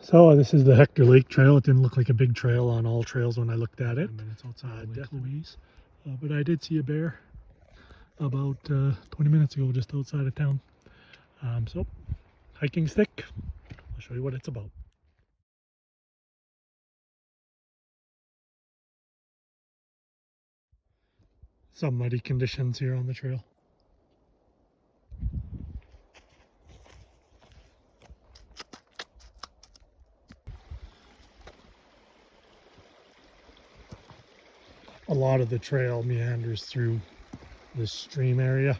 So this is the Hector Lake Trail. It didn't look like a big trail on all trails when I looked at it. Minutes outside Lake Louise, but I did see a bear about 20 minutes ago just outside of town. So hiking stick. I'll show you what it's about. Some muddy conditions here on the trail. A lot of the trail meanders through this stream area.